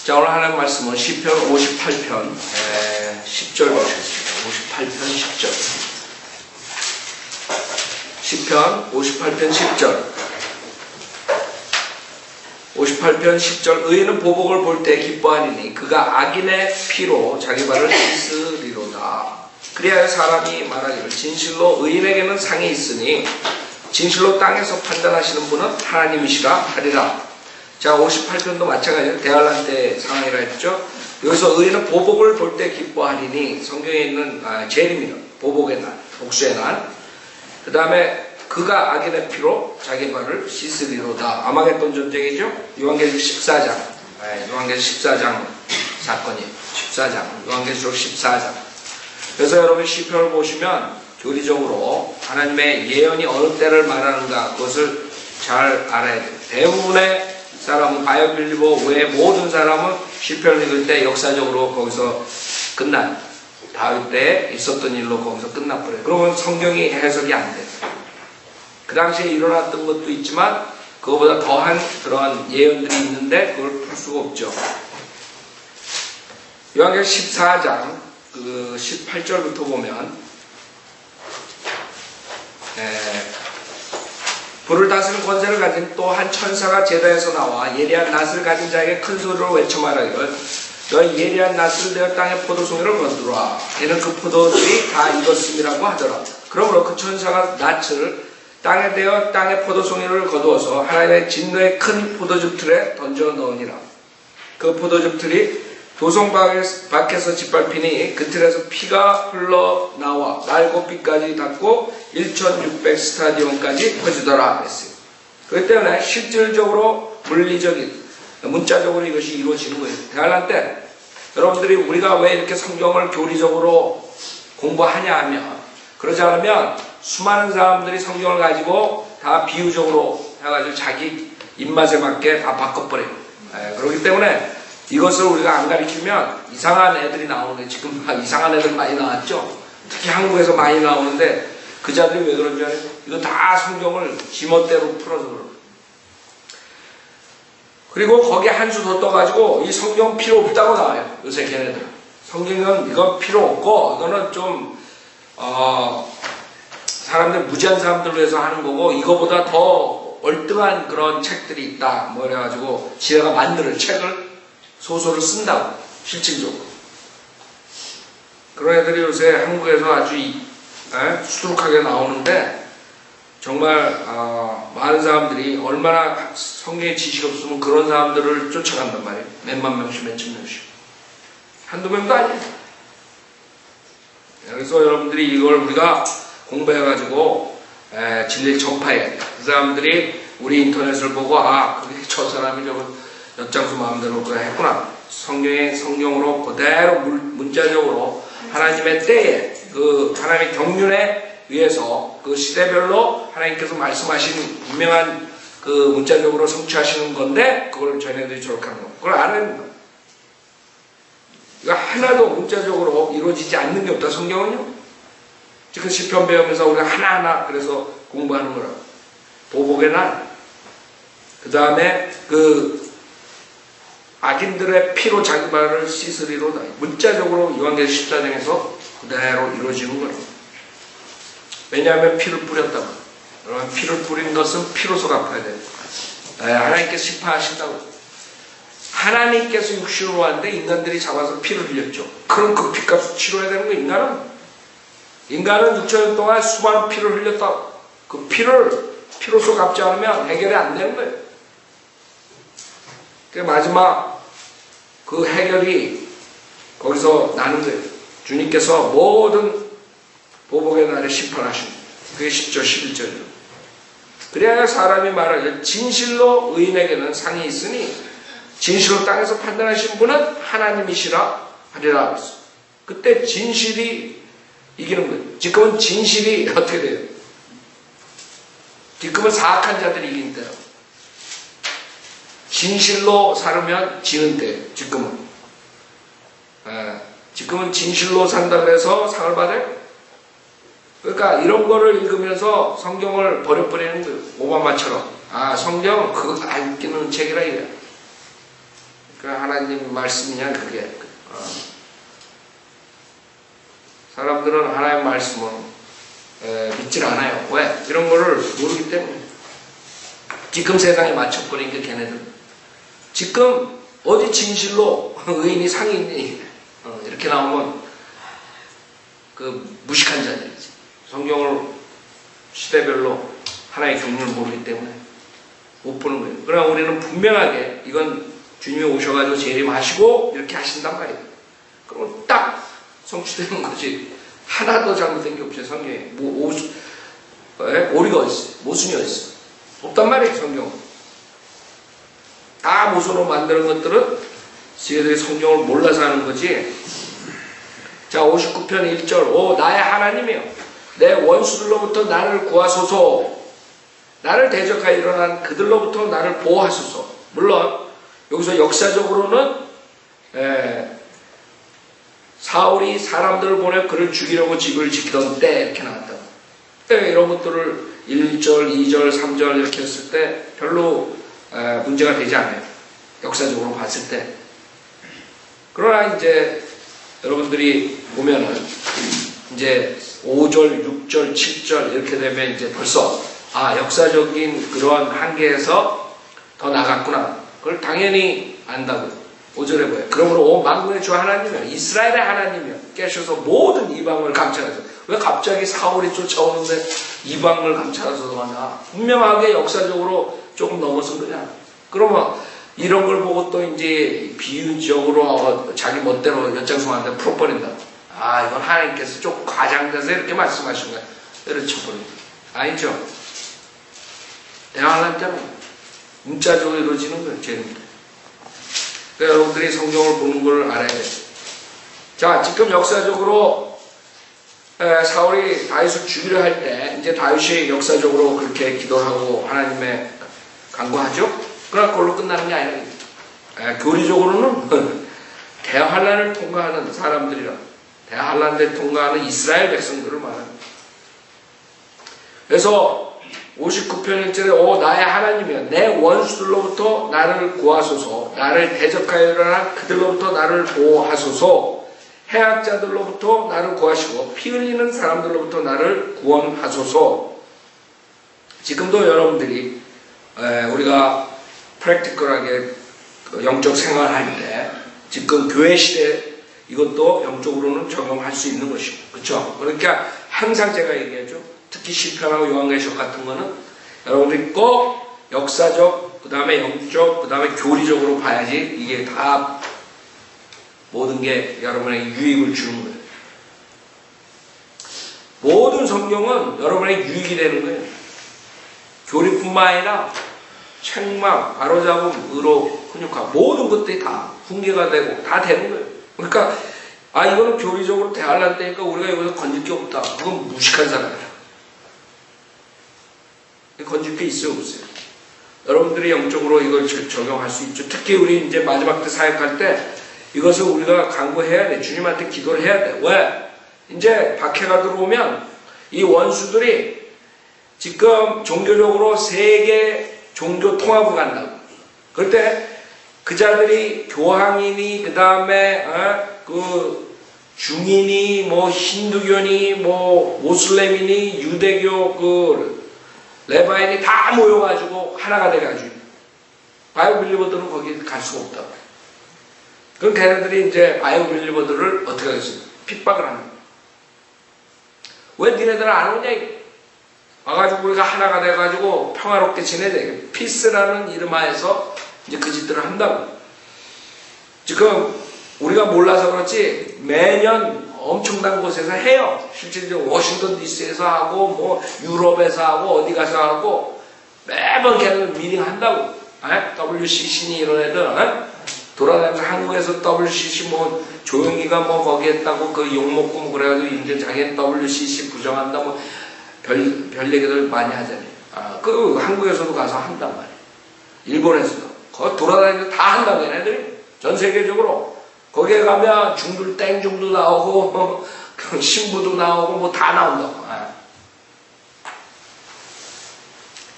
자, 오늘 하는 말씀은 시편 58편 10절 보시겠습니다. 58편 10절. 시편 58편 10절. 58편 10절. 의인은 보복을 볼 때 기뻐하리니 그가 악인의 피로 자기 발을 씻으리로다. 그리하여 사람이 말하기를 진실로 의인에게는 상이 있으니 진실로 땅에서 판단하시는 분은 하나님이시라 하리라. 자, 58편도 마찬가지로 대환란 때 상황이라 했죠. 여기서 의인은 보복을 볼 때 기뻐하리니 성경에 있는 재림이는 보복의 날, 복수의 날. 그 다음에 그가 악인의 피로 자기 발을 씻으리로다. 아마겟돈 전쟁이죠. 요한계시록 14장. 요한계시록 14장 사건이에요. 14장. 요한계시록 14장. 그래서 여러분 시편을 보시면 교리적으로 하나님의 예언이 어느 때를 말하는가 그것을 잘 알아야 돼요. 대부분의 사람은 바이오빌리버 외 모든 사람은 시편을 읽을 때 역사적으로 거기서 끝나요. 다윗 때 있었던 일로 거기서 끝나버려요. 그러면 성경이 해석이 안 돼요. 그 당시에 일어났던 것도 있지만 그거보다 더한 그런 예언들이 있는데 그걸 풀 수가 없죠. 요한계시록 14장 그 18절부터 보면 불을 다스리는 권세를 가진 또 한 천사가 제다에서 나와 예리한 낫을 가진 자에게 큰 소리로 외쳐 말하기를 너희 예리한 낫을 내어 땅의 포도송이를 거두라. 얘는 그 포도들이 다 익었음이라고 하더라. 그러므로 그 천사가 낫을 땅에 대어 땅의 포도송이를 거두어서 하나님의 진노의 큰 포도즙 틀에 던져 넣으니라. 그 포도즙 틀이 도성 밖에서 짓밟히니 그 틀에서 피가 흘러나와 날고빛까지 닿고 1600 스타디온까지 퍼지더라 했어요. 그렇기 때문에 실질적으로 물리적인 문자적으로 이것이 이루어지는 거예요. 대환란 때 여러분들이 우리가 왜 이렇게 성경을 교리적으로 공부하냐 하면 그러지 않으면 수많은 사람들이 성경을 가지고 다 비유적으로 해가지고 자기 입맛에 맞게 다 바꿔버려요. 그렇기 때문에 이것을 우리가 안 가르치면 이상한 애들이 나오는 거예요. 지금 이상한 애들 많이 나왔죠. 특히 한국에서 많이 나오는데 그 자들이 왜 그런지 알아요? 이거 다 성경을 지멋대로 풀어서 그래요. 그리고 거기에 한 수 더 떠가지고 이 성경 필요 없다고 나와요. 요새 걔네들. 성경은 이건 필요 없고 이거는 좀 사람들 무지한 사람들을 위해서 하는 거고 이거보다 더 월등한 그런 책들이 있다. 뭐 그래가지고 지혜가 만드는 책을 소설을 쓴다고 실질적으로. 그런 애들이 요새 한국에서 아주 수두룩하게 나오는데 정말 많은 사람들이 얼마나 성경에 지식이 없으면 그런 사람들을 쫓아간단 말이에요. 몇만 명씩 몇천 명씩. 한두 명도 아니에요. 그래서 여러분들이 이걸 우리가 공부해가지고 진리를 전파해야 돼요. 그 사람들이 우리 인터넷을 보고 그게 저 사람이 저거 엿장수 마음대로 그래 했구나. 성경으로 그대로 문자적으로 하나님의 때에 그 하나님의 경륜에 의해서 그 시대별로 하나님께서 말씀하신 분명한 그 문자적으로 성취하시는 건데 그걸 전해들이 저렇게 하는 거. 그걸 알아야 된다. 이거 하나도 문자적으로 이루어지지 않는 게 없다. 성경은요. 지금 시편 배우면서 우리가 하나하나 그래서 공부하는 거라고. 보복의 날. 그 다음에 그 악인들의 피로 자기 발을 씻으리로다. 문자적으로 요한계시록 14장에서 그대로 이루어지는 거예요. 왜냐하면 피를 뿌렸다고. 여러분 피를 뿌린 것은 피로서 갚아야 돼요. 하나님께서 심판하신다고. 하나님께서 육신으로 왔는데 인간들이 잡아서 피를 흘렸죠. 그럼 그 피값을 치러야 되는 거 인간은 6천년 동안 수많은 피를 흘렸다고. 그 피를 피로서 갚지 않으면 해결이 안 되는 거예요. 그 마지막 그 해결이 거기서 나는 거예요. 주님께서 모든 보복의 날에 심판하십니다. 그게 10절 11절이에요. 그래야 사람이 말하기를 진실로 의인에게는 상이 있으니 진실로 땅에서 판단하신 분은 하나님이시라 하리라 그랬어요. 그때 진실이 이기는 거예요. 지금은 진실이 어떻게 돼요? 지금은 사악한 자들이 이긴 때요. 진실로 살으면 지는 때예요. 지금은 진실로 산다 그래서 상을 받아요. 그러니까 이런 거를 읽으면서 성경을 버려버리는 거예요. 오바마처럼. 성경 그거 안 읽기는 책이라 이래. 그 하나님 말씀이냐 그게. 사람들은 하나님 말씀을 믿질 않아요. 왜? 이런 거를 모르기 때문에. 지금 세상에 맞춰버린 게 걔네들. 지금 어디 진실로 의인이 상인이 이렇게 나오면 그 무식한 자들이지. 성경을 시대별로 하나의 경륜을 모르기 때문에 못 보는 거예요. 그러나 우리는 분명하게 이건 주님이 오셔가지고 재림하시고 이렇게 하신단 말이에요. 그러면 딱 성취되는 거지. 하나도 잘못된 게 없어요. 성경에. 오리가 어딨어요? 모순이 어딨어요? 없단 말이에요. 성경은. 다 모순으로 만드는 것들은 지혜들이 성경을 몰라서 하는 거지. 자, 59편 1절. 오 나의 하나님이여 내 원수들로부터 나를 구하소서. 나를 대적하여 일어난 그들로부터 나를 보호하소서. 물론 여기서 역사적으로는 사울이 사람들을 보내 그를 죽이려고 집을 지키던 때 이렇게 나왔다. 이런 것들을 1절, 2절, 3절 이렇게 했을 때 별로 문제가 되지 않아요. 역사적으로 봤을 때. 그러나 이제 여러분들이 보면은 이제 5절, 6절, 7절 이렇게 되면 이제 벌써 역사적인 그러한 한계에서 더 나갔구나. 그걸 당연히 안다고요. 5절에 뭐예요? 그러므로 온 만군의 주 하나님이여 이스라엘의 하나님이여 깨셔서 모든 이방을 감찰하소서. 왜 갑자기 사울이 쫓아오는데 이방을 감찰하소서 하냐? 분명하게 역사적으로 조금 넘어선 거냐? 그러면 이런 걸 보고 또 이제 비유적으로 자기 멋대로 연장성한테 풀어버린다. 이건 하나님께서 조금 과장돼서 이렇게 말씀하신 거야. 때려쳐버린다. 아니죠? 대화할 때는 문자적으로 이루어지는 거예요. 죄는. 그러니까 여러분들이 성경을 보는 걸 알아야 돼요. 자, 지금 역사적으로 사울이 다윗을 죽이려 할 때 이제 다윗이 역사적으로 그렇게 기도하고 하나님의 간구하죠. 그러나 그걸로 끝나는 게 아니라 교리적으로는 대환란을 통과하는 사람들이라 대환란을 통과하는 이스라엘 백성들을 말합니다. 그래서 59편 1절에 오 나의 하나님이여 내 원수들로부터 나를 구하소서. 나를 대적하여 일어난 그들로부터 나를 보호하소서. 해악자들로부터 나를 구하시고 피 흘리는 사람들로부터 나를 구원하소서. 지금도 여러분들이 우리가 프랙티컬하게 영적 생활할 때 지금 교회 시대 이것도 영적으로는 적용할 수 있는 것이고 그렇죠? 그러니까 항상 제가 얘기하죠. 특히 시편하고 요한계시록 같은 거는 여러분들이 꼭 역사적, 그 다음에 영적, 그 다음에 교리적으로 봐야지 이게 다 모든 게 여러분에게 유익을 주는 거예요. 모든 성경은 여러분에게 유익이 되는 거예요. 교리뿐만 아니라 책망, 바로잡음, 의로, 훈육함 모든 것들이 다 훈계가 되고 다 되는 거예요. 그러니까 이거는 교리적으로 대화를 한다니까 우리가 여기서 건질 게 없다. 그건 무식한 사람이야. 건질 게 있어요, 없어요? 여러분들이 영적으로 이걸 적용할 수 있죠. 특히 우리 이제 마지막 때 사역할 때 이것을 우리가 강구해야 돼. 주님한테 기도를 해야 돼. 왜? 이제 박해가 들어오면 이 원수들이 지금 종교적으로 세계 종교 통합을 간다고. 그럴 때 그 자들이 교황이니 그 다음에 그 중인이 뭐 힌두교니 뭐 모슬렘이니 유대교 그 레바인이 다 모여가지고 하나가 돼가지고 바이오 빌리버들은 거기 갈 수가 없다. 그럼 걔네들이 이제 바이오 빌리버들을 어떻게 하겠어요? 핍박을 하는 거예요. 왜 니네들은 안 오냐? 와가지고 우리가 하나가 돼가지고 평화롭게 지내자. 피스라는 이름 하에서 이제 그 짓들을 한다고. 지금 우리가 몰라서 그렇지 매년 엄청난 곳에서 해요. 실질적으로 워싱턴 DC에서 하고 뭐 유럽에서 하고 어디 가서 하고 매번 걔네들 미팅 한다고. WCC니 이런 애들 돌아다니면서 한국에서 WCC 뭐 조영기가 뭐 거기 했다고 그 욕먹고 뭐 그래가지고 이제 자기는 WCC 부정한다 뭐 별 얘기들 많이 하잖아요. 그 한국에서도 가서 한단 말이에요. 일본에서도 거기 돌아다니면서 다 한다고 얘네들이 전 세계적으로. 거기에 가면 중들 땡중도 나오고 뭐 신부도 나오고 뭐 다 나온다고.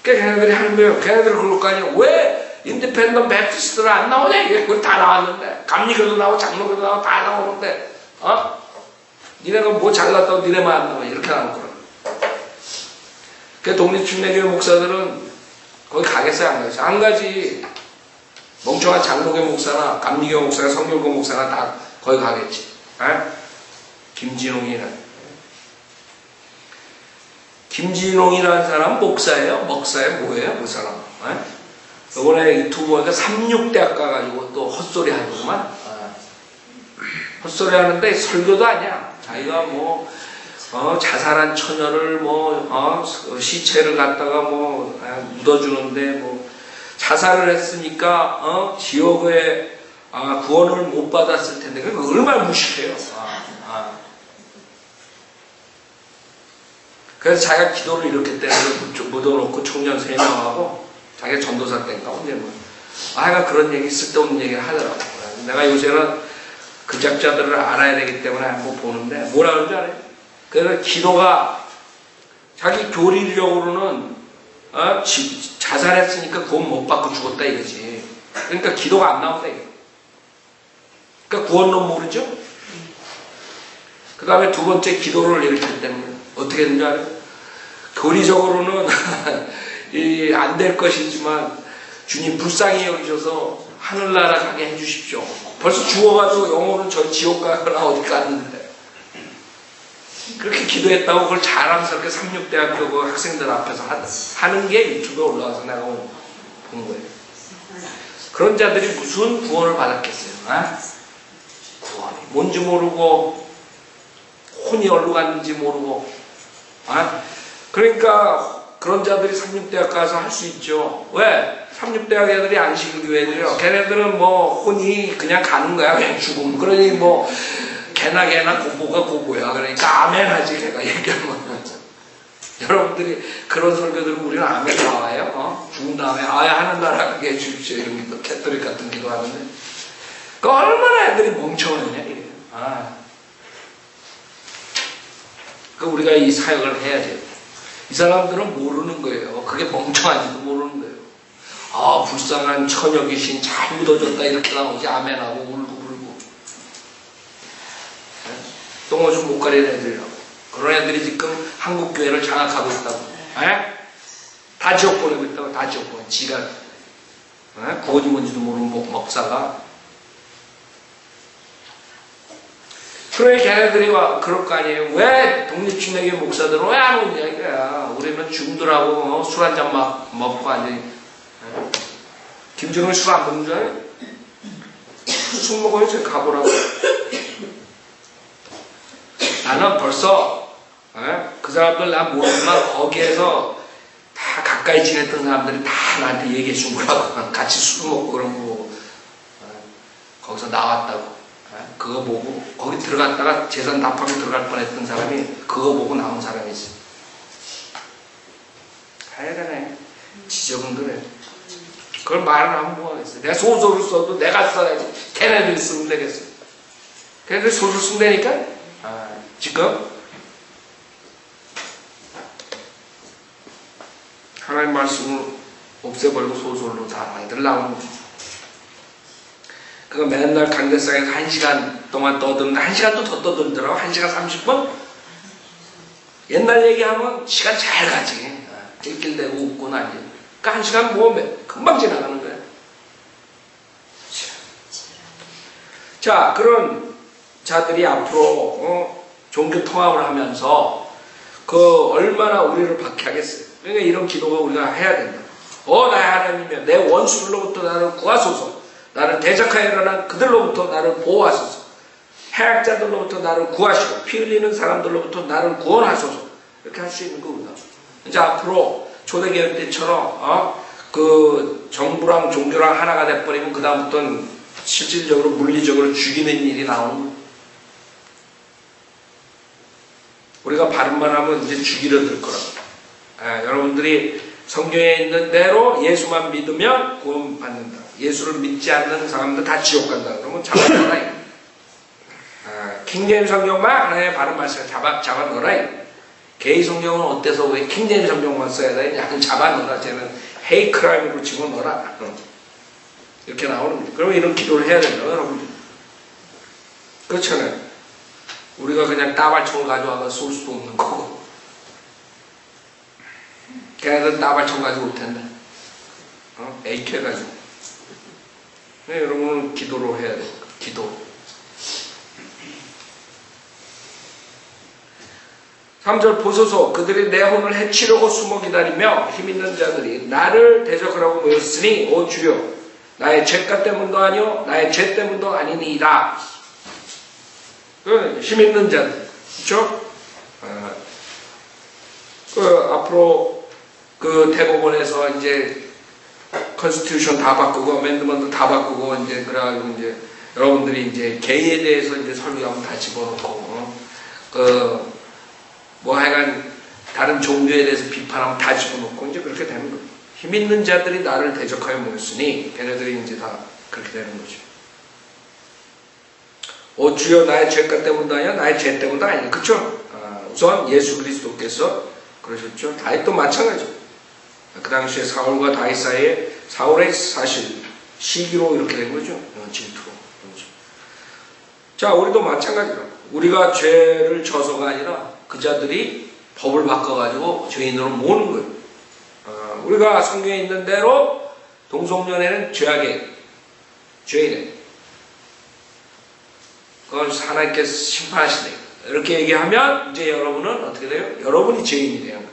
그러니까 걔네들이 하는 거예요. 걔네들이 그럴 거 아니에요. 왜 인디펜던트 베프티스트는 안 나오냐? 이게 그걸 다 나왔는데 감리교도 나오고 장로교도 나오고 다 나오는데 니네가 뭐 잘났다고 니네만 안 나와 이렇게 나올 거라. 그 독립침례교회 목사들은 거기 가겠어요 안 가겠어요? 안 가지. 멍청한 장로교 목사나 감리교 목사나 성결교 목사나 다 거기 가겠지. 김진홍이는 김진홍이라는 사람 목사예요? 목사예요? 뭐예요? 그 사람? 이번에 유튜브 보니까 36대학 가가지고 또 헛소리 하더구만. 헛소리 하는데 설교도 아니야. 자기가 뭐 자살한 처녀를 시체를 갖다가 묻어주는데 자살을 했으니까 지옥에 구원을 못 받았을 텐데 그거 얼마나 무식해요. 그래서 자기가 기도를 이렇게 때문에 묻어놓고 청년 3명하고 자기가 전도사 때인가 언제 하여간 그런 얘기 쓸데없는 얘기를 하더라고. 내가 요새는 그 작자들을 알아야 되기 때문에 한번 보는데 뭐라 그러는지 알아요? 그래서 기도가 자기 교리적으로는 자살했으니까 구원 못 받고 죽었다 이거지. 그러니까 기도가 안 나온다 이거. 그러니까 구원론 모르죠? 그 다음에 두 번째 기도를 일으킬 때는 어떻게 했는지 알아요? 교리적으로는 안 될 것이지만 주님 불쌍히 여기셔서 하늘나라 가게 해주십시오. 벌써 죽어가지고 영혼은 저 지옥 가거나 어디 갔는데 그렇게 기도했다고 그걸 자랑스럽게 삼육대학교 그 학생들 앞에서 하는 게 유튜브에 올라와서 내가 본 거예요. 그런 자들이 무슨 구원을 받았겠어요? 구원이 뭔지 모르고 혼이 어디로 갔는지 모르고 그러니까 그런 자들이 삼육대학 가서 할 수 있죠. 왜? 삼육대학 애들이 안식일 교회들이요. 걔네들은 혼이 그냥 가는 거야. 그냥 죽음. 그러니 개나 고보가 고보야. 그러니까 아멘 하지 걔가 얘기하면. 여러분들이 그런 설교들은 우리는 아멘 나와요. 죽은 다음에 하는 나라 가게 해주십시오. 이런 기도, 캐톨릭 같은 기도 하는데. 그 얼마나 애들이 멍청하냐 이게. 그 우리가 이 사역을 해야 돼요. 이 사람들은 모르는 거예요. 그게 멍청한지도 모르는 거예요. 불쌍한 처녀 귀신 잘 묻어줬다 이렇게 나오지 아멘하고 울고 똥오줌 못 가리는 애들이라고. 그런 애들이 지금 한국 교회를 장악하고 있다고. 다 지옥 보내고 있다고. 다 지옥 보내. 지가 구원이 뭔지도 모르는 목사가. 그러니 걔네들이 그럴 거 아니에요. 왜 독립침례교회 목사들은 왜 안 오냐 이거야. 우리는 중들하고 술 한잔 먹고 앉아. 김정은 술 안 먹는 줄 알아요? 술 먹어요. 저기 가보라고. 나는 벌써 그 사람들 난 모르지만 거기에서 다 가까이 지냈던 사람들이 다 나한테 얘기해 준 거라고. 같이 술 먹고 그런 거 거기서 나왔다고. 그거 보고 거기 들어갔다가 재산 납하고 들어갈 뻔했던 사람이 그거 보고 나온 사람이 있어. 하여간에 지적은 그래. 그걸 말을 하면 뭐하겠어. 내가 소설을 써도 내가 써야지. 걔네들이 쓰면 되겠어. 걔네들이 소설 쓴다니까. 지금 하나님 말씀을 없애버리고 소설로 다 많이들 나오는 거지. 그거 맨날 강대상에서 1시간 동안 떠드는데 1시간도 더 떠들더라고. 1시간 30분? 옛날 얘기하면 시간 잘 가지. 낄낄대고 웃고 나지. 그러니까 1시간 금방 지나가는 거야. 자, 그런 자들이 앞으로 종교 통합을 하면서 얼마나 우리를 박해하겠어요. 그러니까 이런 기도가 우리가 해야 된다. 나의 하나님이여 내 원수들로부터 나를 구하소서. 나를 대적하여 일어난 그들로부터 나를 보호하소서. 해악자들로부터 나를 구하시고 피 흘리는 사람들로부터 나를 구원하소서. 이렇게 할 수 있는 거구나. 이제 앞으로 초대교회 때처럼 그 정부랑 종교랑 하나가 돼버리면 그 다음부터는 실질적으로 물리적으로 죽이는 일이 나오는 거예요. 우리가 바른 말 하면 이제 죽이려 들 거라고. 여러분들이 성경에 있는 대로 예수만 믿으면 구원 받는다. 예수를 믿지 않는 사람들 다 지옥 간다. 그러면 잡아넣어라. 킹제임 성경만 하나의 바른 말씀을 잡아넣어라. 개의 성경은 어때서 왜 킹제임 성경만 써야 되냐? 잡아넣어라. 쟤는 헤이크라임으로 집어넣어라. 이렇게 나오는 거예요. 그러면 이런 기도를 해야 된다, 여러분들. 그렇잖아요. 우리가 그냥 따발총을 가져와서 쏠 수도 없는 거고. 걔네들은 따발총 가지고 올 텐데. AK 가지고. 네, 여러분은 기도로 해야 돼요. 기도. 3절 보소서 그들이 내 혼을 해치려고 숨어 기다리며 힘있는 자들이 나를 대적하라고 모였으니 오 주여 나의 죄가 때문도 아니요 나의 죄 때문도 아니니이다. 힘있는 자들 그렇죠? 앞으로 대법원에서 이제 컨스티튜션 다 바꾸고 어멘드먼트 다 바꾸고 이제 그래가지고 이제 여러분들이 이제 게이에 대해서 이제 설교하면 다 집어넣고 뭐 하여간 다른 종교에 대해서 비판하면 다 집어넣고 이제 그렇게 되는 거예요. 힘 있는 자들이 나를 대적하여 모였으니 걔네들이 이제 다 그렇게 되는 거죠. 오 주여 나의 죄가 때문도 아니야 나의 죄 때문도 아니야. 그쵸? 우선 예수 그리스도께서 그러셨죠. 다윗도 마찬가지죠. 그 당시에 사울과 다윗 사이에 사울의 사실 시기로 이렇게 된 거죠. 질투로. 자 우리도 마찬가지로 우리가 죄를 져서가 아니라 그 자들이 법을 바꿔가지고 죄인으로 모으는 거예요. 우리가 성경에 있는 대로 동성연애는 죄악이에요. 죄인이에요. 그걸 하나님께서 심판하시네요. 이렇게 얘기하면 이제 여러분은 어떻게 돼요? 여러분이 죄인이 되는 거예요.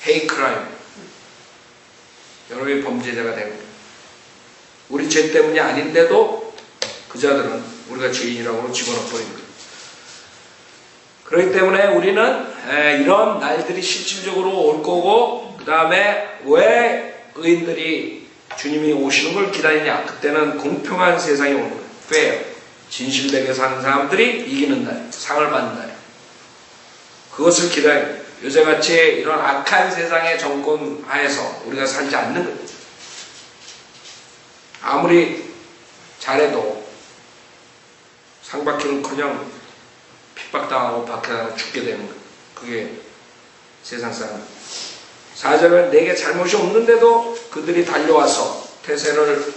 헤이 크라임. 여러분이 범죄자가 되는 거예요. 우리 죄 때문이 아닌데도 그 자들은 우리가 죄인이라고 집어넣어버리는 거예요. 그렇기 때문에 우리는 이런 날들이 실질적으로 올 거고 그 다음에 왜 의인들이 주님이 오시는 걸 기다리냐. 그때는 공평한 세상이 오는 거예요. fair. 진실되게 사는 사람들이 이기는 날, 상을 받는 날. 그것을 기다려요. 요새같이 이런 악한 세상의 정권 하에서 우리가 살지 않는 거예요. 아무리 잘해도 상받기는커녕 핍박당하고 박해당하고 죽게 되는 거예요. 그게 세상 사람. 4절은 내게 잘못이 없는데도 그들이 달려와서 태세를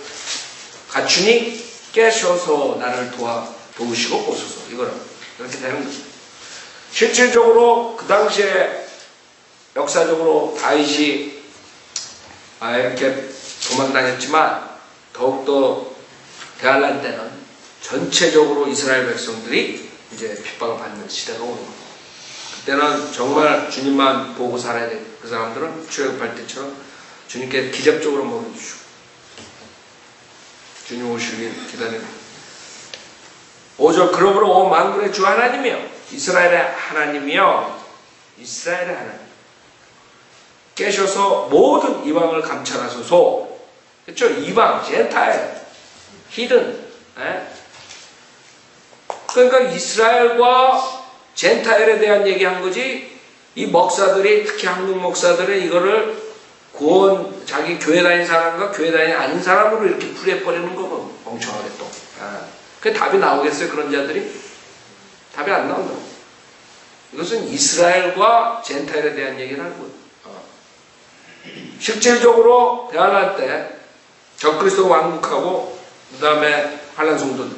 갖추니 깨셔서 나를 도우시고 보소서. 이거는 이렇게 되는 거죠. 실질적으로 그 당시에 역사적으로 다윗이 이렇게 도망다녔지만 더욱더 대할란 때는 전체적으로 이스라엘 백성들이 이제 핍박을 받는 시대로 오는 거예요. 그때는 정말 주님만 보고 살아야 돼. 그 사람들은 출애굽할 때처럼 주님께 기적적으로 먹여주시고 주님 오시길 기다리는 거예요. 5절 그러므로 온 만군의 주 하나님이여 이스라엘의 하나님이여 이스라엘의 하나님 깨셔서 모든 이방을 감찰하소서. 그렇죠? 이방, 젠타일, 히든. 그러니까 이스라엘과 젠타일에 대한 얘기한 거지. 이 목사들이 특히 한국 목사들은 이거를 구원 자기 교회 다닌 사람과 교회 다니지 않은 사람으로 이렇게 풀이해버리는 거고 멍청하게 또. 그 답이 나오겠어요? 그런 자들이? 답이 안 나온다고. 이것은 이스라엘과 젠타일에 대한 얘기를 하는 거예요. 실질적으로 대환할 때 적그리스도 왕국하고 그 다음에 환란 성도들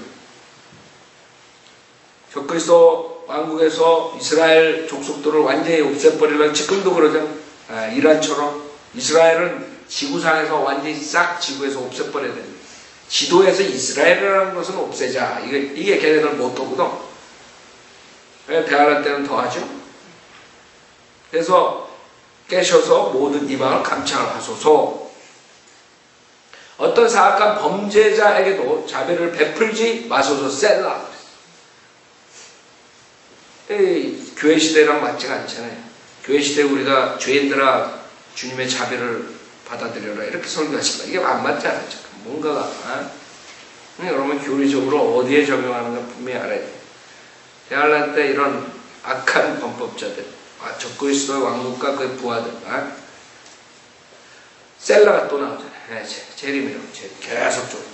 적그리스도 왕국에서 이스라엘 족속들을 완전히 없애버리려고 지금도 그러죠. 이란처럼 이스라엘은 지구상에서 완전히 싹 지구에서 없애버려야 됩니다. 지도에서 이스라엘이라는 것은 없애자. 이게 걔네들 모토거든. 대환할 때는 더 하죠. 그래서 깨셔서 모든 이방을 감찰하소서. 어떤 사악한 범죄자에게도 자비를 베풀지 마소서. 셀라. 교회 시대랑 맞지가 않잖아요. 교회 시대 우리가 죄인들아 주님의 자비를 받아들여라 이렇게 설교하시다. 이게 안 맞지 않았죠. 뭔가가 여러분 교리적으로 어디에 적용하는가 분명히 알아야 돼요. 대환란 때 이런 악한 범법자들 적그리스도의 왕국과 그의 부하들 셀라가 또 나오잖아요. 재림이라고 계속적으로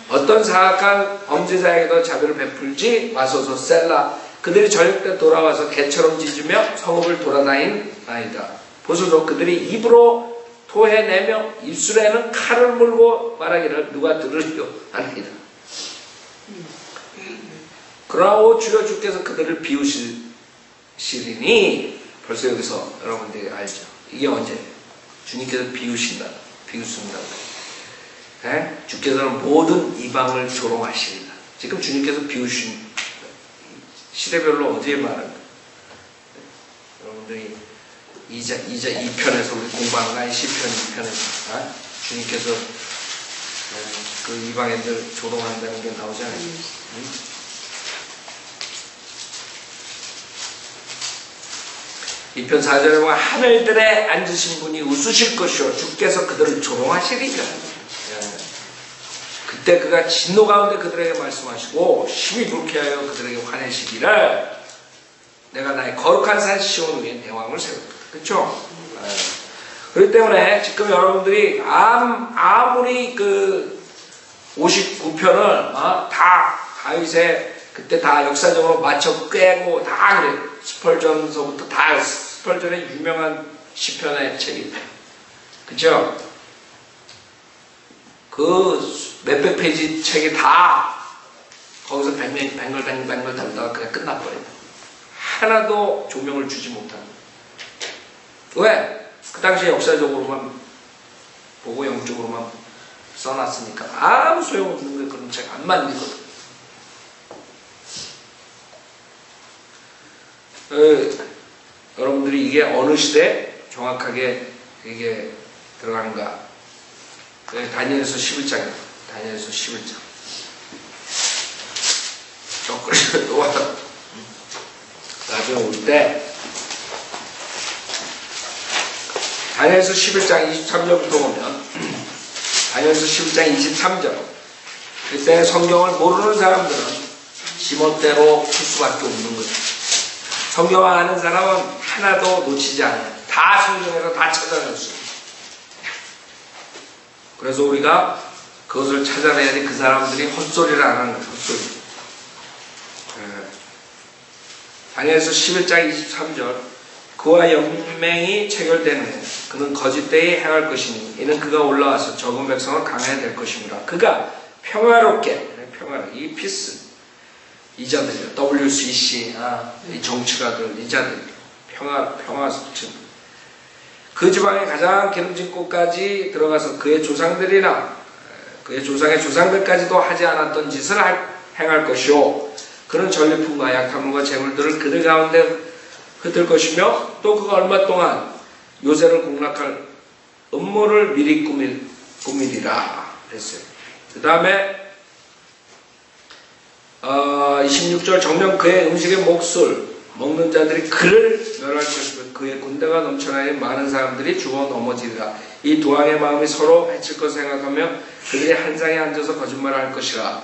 어떤 사악한 범죄자에게도 자비를 베풀지 마소서. 셀라. 그들이 저녁 때 돌아와서 개처럼 짖으며 성읍을 돌아다닌 아이다. 보소서. 그들이 입으로 토해내며 입술에는 칼을 물고 말하기를 누가 들으려 하나이다. 그러나 오 주여 주께서 그들을 비우시리니 벌써 여기서 여러분들이 알죠. 이게 언제? 주님께서 비우신다. 비우신다. 네? 주께서는 모든 이방을 조롱하시리라. 지금 주님께서 비우신 시대별로 어디에 말합니다. 여러분들이 2편에서 우리 공부하는 거 아니 10편 2편에서 주님께서 그 이방인들 조롱한다는 게 나오잖아요. 응? 2편 4절에 보면 하늘들에 앉으신 분이 웃으실 것이요 주께서 그들을 조롱하시리라. 그때 그가 진노 가운데 그들에게 말씀하시고 심히 불쾌하여 그들에게 화내시기를 내가 나의 거룩한 산 시온 위에 내 왕을 세웠다. 그렇죠? 그렇기 때문에 지금 여러분들이 아무리 그 59편을 다 다윗의 그때 다 역사적으로 맞춰 꿰고 다 그래. 스펄전서부터 다 스펄전의 유명한 시편의 책이 그죠? 그 몇백 페이지 책이 다 거기서 뱅글뱅글 달다가 그냥 끝나버려요. 하나도 조명을 주지 못합니다. 왜? 그 당시에 역사적으로만 보고 영적으로만 써놨으니까 아무 소용없는 그런 책 안 만들거든. 여러분들이 이게 어느 시대에 정확하게 이게 들어가는가? 다니엘서 11장입니다. 다니엘서 11장. 조금 또 와서 나중에 올 때 다니엘서 11장 23절부터 보면 다니엘서 11장 23절 그때 성경을 모르는 사람들은 지멋대로 풀 수밖에 없는 거죠. 성경을 아는 사람은 하나도 놓치지 않아요. 다 성경에서 다 찾아냈어요. 그래서 우리가 그것을 찾아내야지 그 사람들이 헛소리를 안 하는 거예요. 헛소리. 다니엘서 11장 23절 그와 연맹이 체결되는 해 그는 거짓되이 행할 것이니 이는 그가 올라와서 적은 백성을 강해야 될 것입니다. 그가 평화롭게 이 피스 이자들 WCC 이 정치가들 이자들 평화 섭취 그 지방의 가장 기름진 곳까지 들어가서 그의 조상들이나 그의 조상의 조상들까지도 하지 않았던 짓을 행할 것이요 그는 전리품과 약탈물과 재물들을 그들 가운데 흩을 것이며 또 그가 얼마 동안 요새를 공략할 음모를 미리 꾸미리라 그랬어요. 그 다음에 26절 정녕 그의 음식의 몫을 먹는 자들이 그를 멸할 것이며 그의 군대가 넘쳐나니 많은 사람들이 죽어 넘어지리라. 이 두 왕의 마음이 서로 해칠 것을 생각하며 그들이 한 상에 앉아서 거짓말을 할 것이라.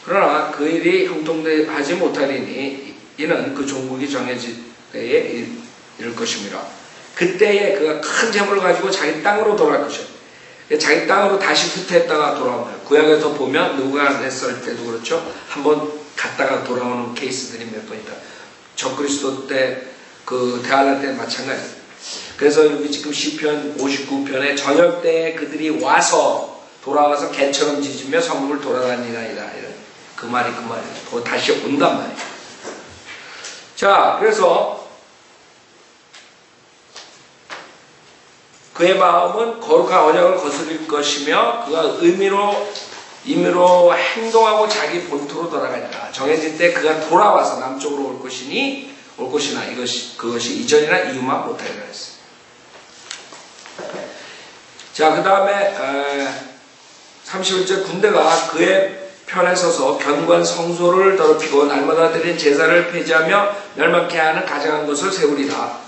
그러나 그 일이 형통하지 못하리니 이는 그 종국이 정해질 때에 이를 것입니다. 그때에 그가 큰 재물을 가지고 자기 땅으로 돌아갈 것이요. 자기 땅으로 다시 후퇴했다가 돌아옵니다. 구약에서 보면 느부갓네살 때도 그렇죠. 한번 갔다가 돌아오는 케이스들이 몇 번 있다. 적그리스도 때 그 대할란 때 마찬가지. 그래서 여기 지금 시편 59편에 저녁 때에 그들이 와서 돌아와서 개처럼 짖으며 성읍을 돌아다니나이다. 이런 그 말이에요. 다시 온단 말이에요. 자, 그래서 그의 마음은 거룩한 언약을 거스릴 것이며 그가 임의로 행동하고 자기 본토로 돌아가니까 정해진 때 그가 돌아와서 남쪽으로 올 것이나 그것이 이전이나 이후만 못하리라 했어요. 자, 그 다음에 31절 군대가 그의 편에 서서 견고한 성소를 더럽히고 날마다 드린 제사를 폐지하며 멸망케 하는 가증한 것을 세우리라.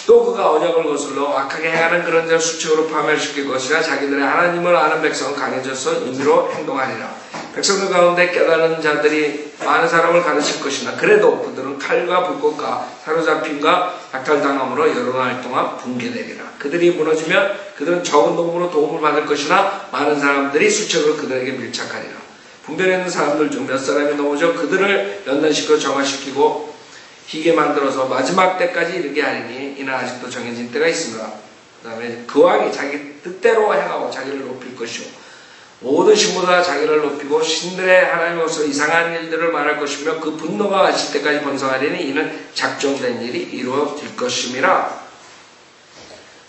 또 그가 언약을 거슬러 악하게 행하는 그런 자를 수적으로 파멸시킬 것이라. 자기들의 하나님을 아는 백성은 강해져서 임의로 행동하리라. 백성들 가운데 깨달은 자들이 많은 사람을 가르칠 것이나 그래도 그들은 칼과 불꽃과 사로잡힘과 약탈당함으로 여러 날 동안 붕괴되리라. 그들이 무너지면 그들은 적은 도움으로 도움을 받을 것이나 많은 사람들이 수적으로 그들에게 밀착하리라. 분별했는 사람들 중 몇 사람이 넘어져 그들을 연단시켜 정화시키고 희게 만들어서 마지막 때까지 이르게 하리니 이는 아직도 정해진 때가 있습니다. 그 다음에 그 왕이 자기 뜻대로 행하고 자기를 높일 것이요 모든 신보다 자기를 높이고 신들의 하나님으로서 이상한 일들을 말할 것이며 그 분노가 가실 때까지 번성하리니 이는 작정된 일이 이루어질 것임이라.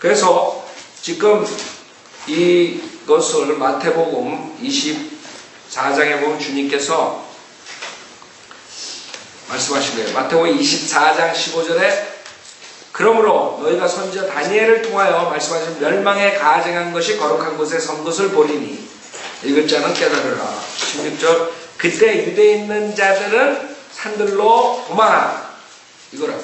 그래서 지금 이것을 마태복음 24장에 보면 주님께서 말씀하신 거예요. 마태복음 24장 15절에 그러므로 너희가 선지자 다니엘을 통하여 말씀하신 멸망에 가증한 것이 거룩한 곳에 선 것을 보리니 읽을 자는 깨달으라. 16절 그때 유대에 있는 자들은 산들로 도망하라. 이거라고.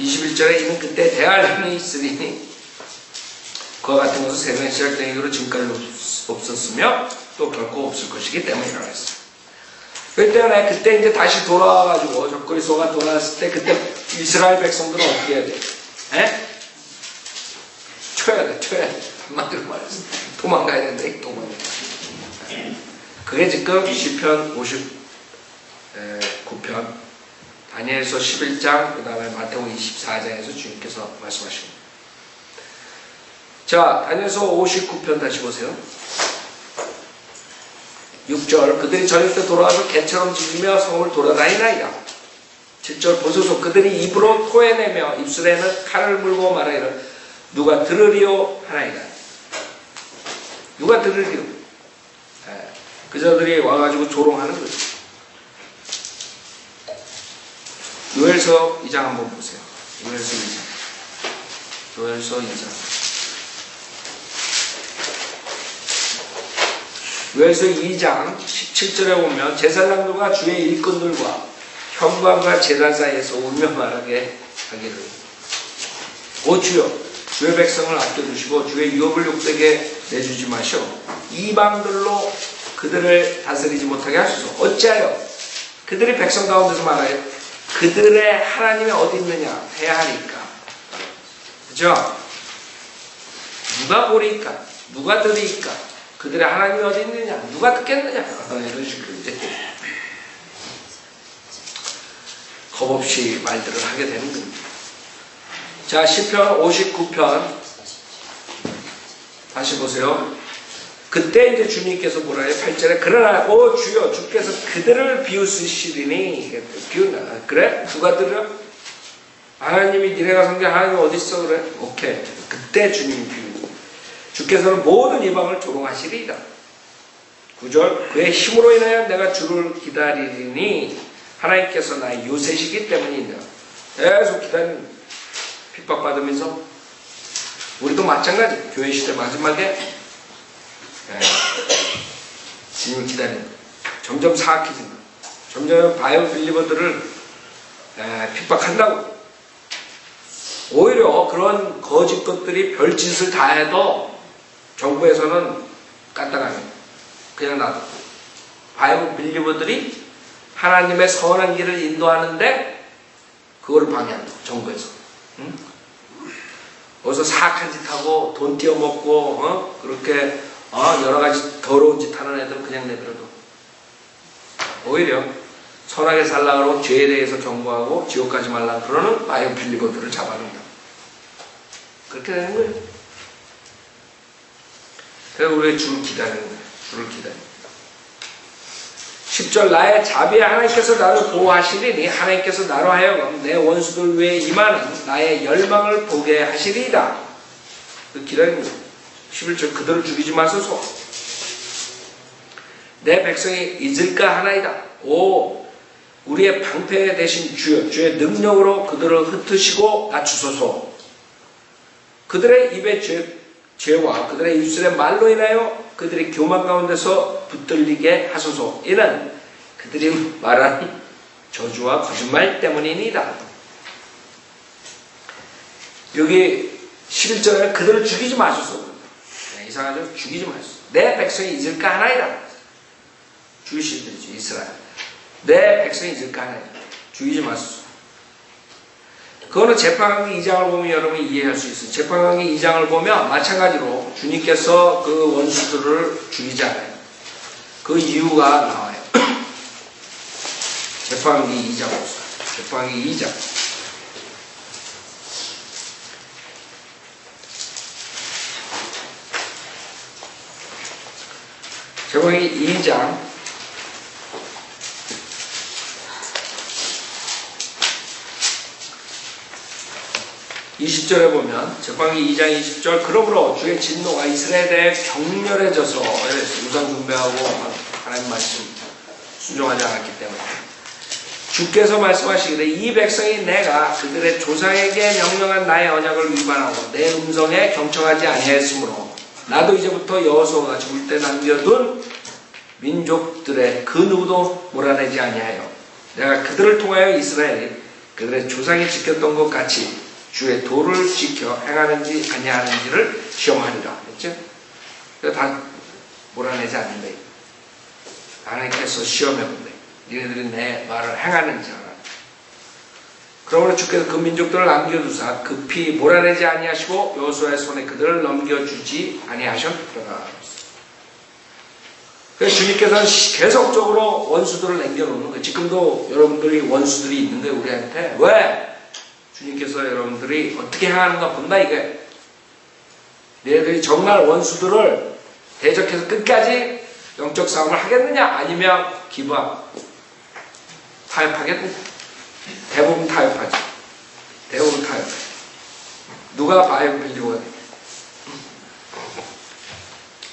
21절에 이는 그때 대할 일이 있으리니 그와 같은 것은 세상의 시작된 이후로 지금까지 없었으며 또 결코 없을 것이기 때문이라고 했어요. 그렇기 때문에 그때 이제 다시 돌아와가지고 적그리스도가 돌아왔을 때 그때 이스라엘 백성들은 어떻게 해야 돼? 에? 쳐야 돼. 한마디로 말해서 도망가야 된다. 도망가야 돼. 그게 지금 시편 59편 다니엘서 11장 그 다음에 마태복음 24장에서 주님께서 말씀하십니다. 자, 다니엘서 59편 다시 보세요. 6절 그들이 저녁 때 돌아와서 개처럼 짖으며 성을 돌아다니나이다. 7절 보소서 그들이 입으로 토해내며 입술에는 칼을 물고 말하기를 누가 들으리오 하나이다. 누가 들으리오. 그자들이 와가지고 조롱하는 거죠. 요엘서 2장 한번 보세요. 요엘서 2장 요엘서 2장 17절에 보면 제사장들과 주의 일꾼들과 현관과 제단 사이에서 울며 말하게 하기를 오 주여 주의 백성을 아껴주시고 주의 유업을 욕되게 내주지 마시오. 이방들로 그들을 다스리지 못하게 하소서. 어찌하여 그들이 백성 가운데서 말하여 그들의 하나님이 어디 있느냐 해야 하니까. 그죠? 누가 보리까? 누가 들으리까? 그들의 하나님이 어디 있느냐? 누가 듣겠느냐? 이런 식으로 이제 겁없이 말들을 하게 되는 겁니다. 자, 시편 59편 다시 보세요. 그때 이제 주님께서 뭐라 해요? 8절에 그러나 오 주여 주께서 그들을 비웃으시리니 비웃나? 그래? 누가 들어? 하나님이 니네가 성경 하나님 어디 있어? 그래? 오케이. 그때 주님이 비웃. 주께서는 모든 이방을 조롱하시리이다. 9절 그의 힘으로 인하여 내가 주를 기다리리니 하나님께서 나의 요새시기 때문이다. 계속 기다리는 핍박받으면서 우리도 마찬가지. 교회 시대 마지막에 주님을 기다리는 점점 사악해진다. 점점 바이올 빌리버들을 핍박한다고. 오히려 그런 거짓 것들이 별짓을 다 해도 정부에서는 까딱하게 그냥 놔두고 바이블 빌리버들이 하나님의 선한 길을 인도하는데 그거를 방해한다. 정부에서. 응? 어디서 사악한 짓 하고 돈 띄어먹고 그렇게 여러 가지 더러운 짓 하는 애들은 그냥 내버려둬. 오히려 선하게 살라고 죄에 대해서 경고하고 지옥 가지 말라 그러는 바이블 빌리버들을 잡아놓는다. 그렇게 되는 거예요. 그래서 우리가 주를 기다리는 거예요. 주를 기다리는 거예요. 10절 나의 자비에 하나님께서 나를 보호하시리니 하나님께서 나로 하여금 내 원수들 위에 임하는 나의 열망을 보게 하시리이다. 기다리는 거예요. 11절 그들을 죽이지 마소서. 내 백성이 잊을까 하나이다. 오 우리의 방패 대신 주여 주의 능력으로 그들을 흩으시고 낮추소서. 그들의 입에 죄와 그들의 입술의 말로 인하여 그들이 교만 가운데서 붙들리게 하소서. 이는 그들이 말하는 저주와 거짓말 때문이니이다. 여기 11절에 그들을 죽이지 마소서. 이상하죠? 죽이지 마소서. 내 백성이 잊을까 하나이다. 주이시들이죠. 이스라엘. 내 백성이 잊을까 하나이다. 죽이지 마소서. 그거는 재판강기 2장을 보면 여러분이 이해할 수 있어요. 재판강기 2장을 보면 마찬가지로 주님께서 그 원수들을 죽이잖아요. 그 이유가 나와요. 재판강기 2장 보세요. 재판강기 2장 제광이 2장 20절에 보면 제광이 2장 20절 그러므로 주의 진노가 이스라엘에 대해 격렬해져서 우상 숭배하고 하나님 말씀 순종하지 않았기 때문에 주께서 말씀하시기를 이 백성이 내가 그들의 조상에게 명령한 나의 언약을 위반하고 내 음성에 경청하지 아니하였으므로 나도 이제부터 여호수아가 죽을 때 남겨둔 민족들의 그 누구도 몰아내지 아니하여 내가 그들을 통하여 이스라엘이 그들의 조상이 지켰던 것 같이 주의 도를 지켜 행하는지 아니하는지를 시험하리라 했죠? 다 몰아내지 않는다. 하나님께서 시험해본다. 니네들이 내 말을 행하는지 알아. 그러므로 주께서 그 민족들을 남겨두사 급히 몰아내지 아니하시고 여호수아의 손에 그들을 넘겨주지 아니하셨더라. 그래서 주님께서는 계속적으로 원수들을 남겨놓는 거예요. 지금도 여러분들이 원수들이 있는 거예요. 우리한테. 왜? 주님께서 여러분들이 어떻게 행하는가 본다 이게. 너희들이 정말 원수들을 대적해서 끝까지 영적 싸움을 하겠느냐 아니면 기부하고 타협하겠느냐. 대부분 타협하죠. 대부분 타협해. 누가 바이블리오가 돼?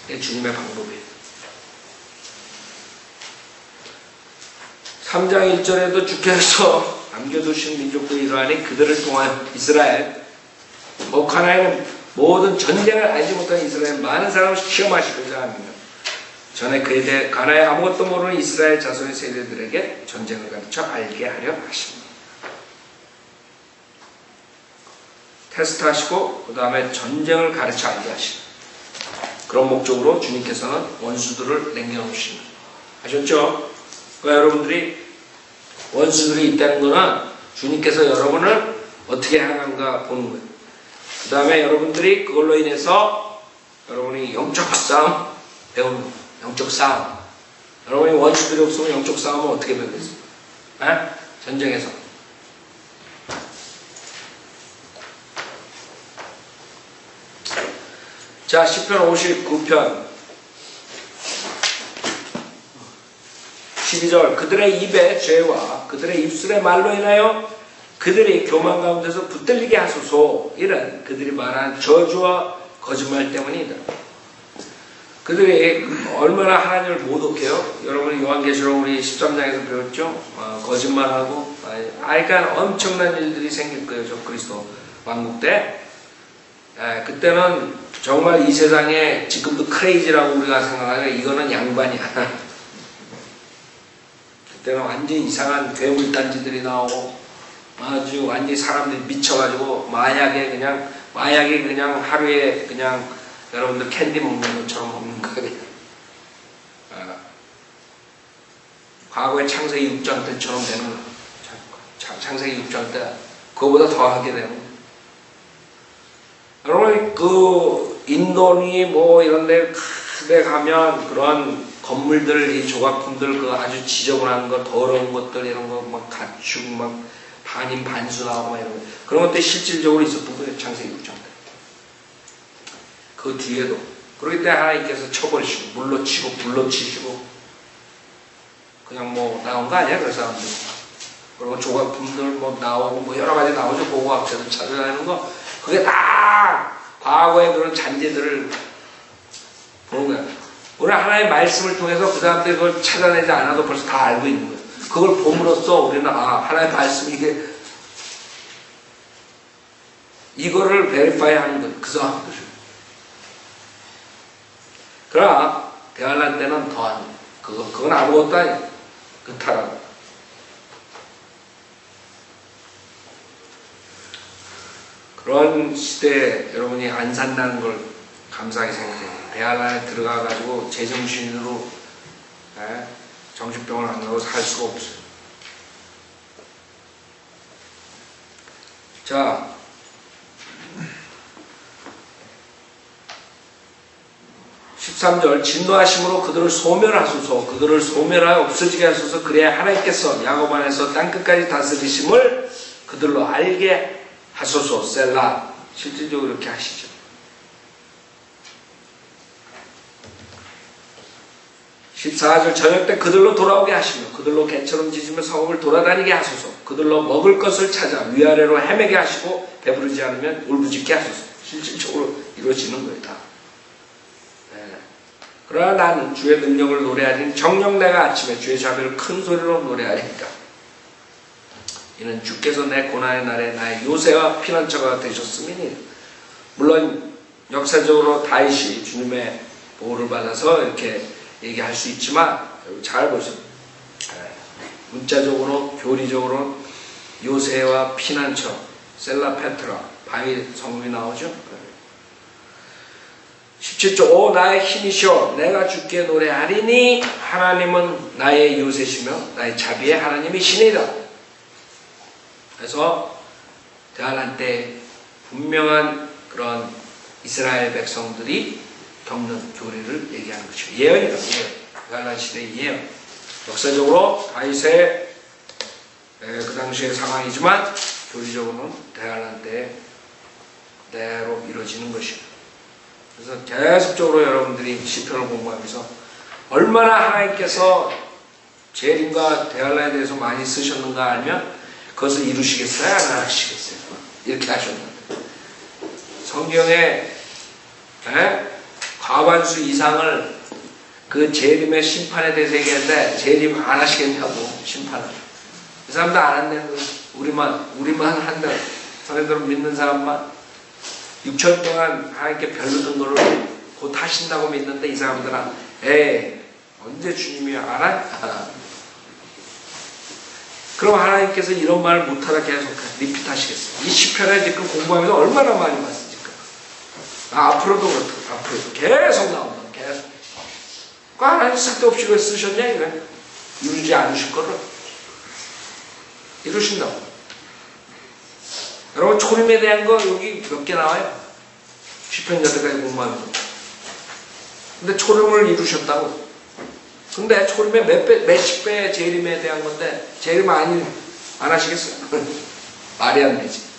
이게 주님의 방법이에요. 3장 1절에도 주께서 남겨두신 민족들이 이러하니 그들을 통하여 이스라엘 가나안은 모든 전쟁을 알지 못한 이스라엘 많은 사람을 시험하시고자 합니다. 전에 그에 대해 가나안에 아무것도 모르는 이스라엘 자손의 세대들에게 전쟁을 가르쳐 알게 하려 하십니다. 테스트하시고 그 다음에 전쟁을 가르쳐 알게 하십니다. 그런 목적으로 주님께서는 원수들을 남겨놓으십니다. 아셨죠? 그러니까 여러분들이 원수들이 있다는 거는 주님께서 여러분을 어떻게 행하는가 보는 거예요. 그 다음에 여러분들이 그걸로 인해서 여러분이 영적 싸움 배우는 거예요. 영적 싸움. 여러분이 원수들이 없으면 영적 싸움은 어떻게 배우겠어요? 전쟁에서. 자, 시편 59편 12절 그들의 입의 죄와 그들의 입술의 말로 인하여 그들이 교만 가운데서 붙들리게 하소서. 이런 그들이 말한 저주와 거짓말 때문이다. 그들이 얼마나 하나님을 모독해요. 여러분이 요한계시록 우리 13장에서 배웠죠. 거짓말하고 그러니까 엄청난 일들이 생길 거예요. 저 그리스도 왕국 때. 그때는 정말 이 세상에 지금도 크레이지라고 우리가 생각하는 이거는 양반이야. 그때는 완전히 이상한 괴물단지들이 나오고 아주 완전히 사람들이 미쳐가지고 마약이 그냥 하루에 그냥 여러분들 캔디 먹는 것처럼 먹는 거예요. 과거의 창세기 6장 때처럼 되는 거예요. 창세기 6장 때 그거보다 더 하게 되는 거예요. 여러분 그 인도니 뭐 이런 데 가면 그런 건물들, 이 조각품들, 그 아주 지저분한 거, 더러운 것들, 이런 거, 막 가축, 막 반인 반수 나오고, 막 이런 거. 그런 것들이 실질적으로 있었던 거예요, 창세기 6장 때. 그 뒤에도. 그러기 때문에 하나님께서 쳐버리시고, 물로 치고, 불로 치시고, 그냥 뭐, 나온 거 아니야, 그 사람들. 그리고 조각품들 뭐 나오고, 뭐 여러 가지 나오죠, 고고학자들 찾아다니는 거. 그게 다 과거의 그런 잔재들을 보는 거야. 오늘 하나님의 말씀을 통해서 그 사람들이 그걸 찾아내지 않아도 벌써 다 알고 있는 거예요. 그걸 봄으로써 우리는 하나님의 말씀이 이거를 베리파이 하는 거예요. 그 사람들을. 그러나 대환란 때는 더한 그건 아무것도 아니에요. 그 타락. 그런 시대에 여러분이 안 산다는 걸 감사하게 생각해요. 대환란에 들어가가지고 제정신으로 정신병을 안 가고 살 수가 없어요. 자, 13절 진노하심으로 그들을 소멸하소서. 그들을 소멸하여 없어지게 하소서. 그래야 하나님께서 야곱 안에서 땅끝까지 다스리심을 그들로 알게 하소서. 셀라. 실질적으로 이렇게 하시죠. 14절 저녁 때 그들로 돌아오게 하시며 그들로 개처럼 짖으며 성읍을 돌아다니게 하소서. 그들로 먹을 것을 찾아 위아래로 헤매게 하시고 배부르지 않으면 울부짖게 하소서. 실질적으로 이루어지는 거예요. 다. 네. 그러나 나는 주의 능력을 노래하리니 정녕 내가 아침에 주의 자비를 큰 소리로 노래하리니까. 이는 주께서 내 고난의 날에 나의 요새와 피난처가 되셨음이니. 물론 역사적으로 다윗이 주님의 보호를 받아서 이렇게 얘기할 수 있지만 잘 보세요. 문자적으로 교리적으로 요새와 피난처 셀라페트라 바위 성경이 나오죠. 17절 오 나의 힘이시여 내가 주께 노래하리니 하나님은 나의 요새시며 나의 자비의 하나님이시니라. 그래서 대환란 때 분명한 그런 이스라엘 백성들이 겪는 교리를 얘기하는 것이죠. 예언이다. 예언. 대환란 시대의 예언. 역사적으로 다윗의 그 당시의 상황이지만 교리적으로는 대환란 때 그대로 이루어지는 것이죠. 그래서 계속적으로 여러분들이 시편을 공부하면서 얼마나 하나님께서 재림과 대환란에 대해서 많이 쓰셨는가 알면 그것을 이루시겠어요? 안 하시겠어요? 이렇게 하셨는데 성경에 과반수 이상을 그 재림의 심판에 대해서 얘기했는데 재림 안 하시겠냐고 심판을. 이 사람도 안 한다는 거예요. 우리만 한다. 사람들은 믿는 사람만 6천 동안 하나님께 별로던 거를 곧 하신다고 믿는데 이 사람들은 언제 주님이 안 하? 그럼 하나님께서 이런 말을 못하라 계속 리핏 하시겠어요. 이 시편을 지금 공부하면서 얼마나 많이 봤습니까? 앞으로도 그렇다. 앞으로도 계속 나온다. 계속. 그 하나님 쓸데없이 왜 쓰셨냐 이래. 이루지 않으실 거를 이루신다고. 여러분 초림에 대한 거 여기 몇 개 나와요? 시편 여태까지 공부하면서. 근데 초림을 이루셨다고. 근데 초림의 몇십 배 재림에 대한 건데 재림 안 하시겠어요? 말이 안 되지.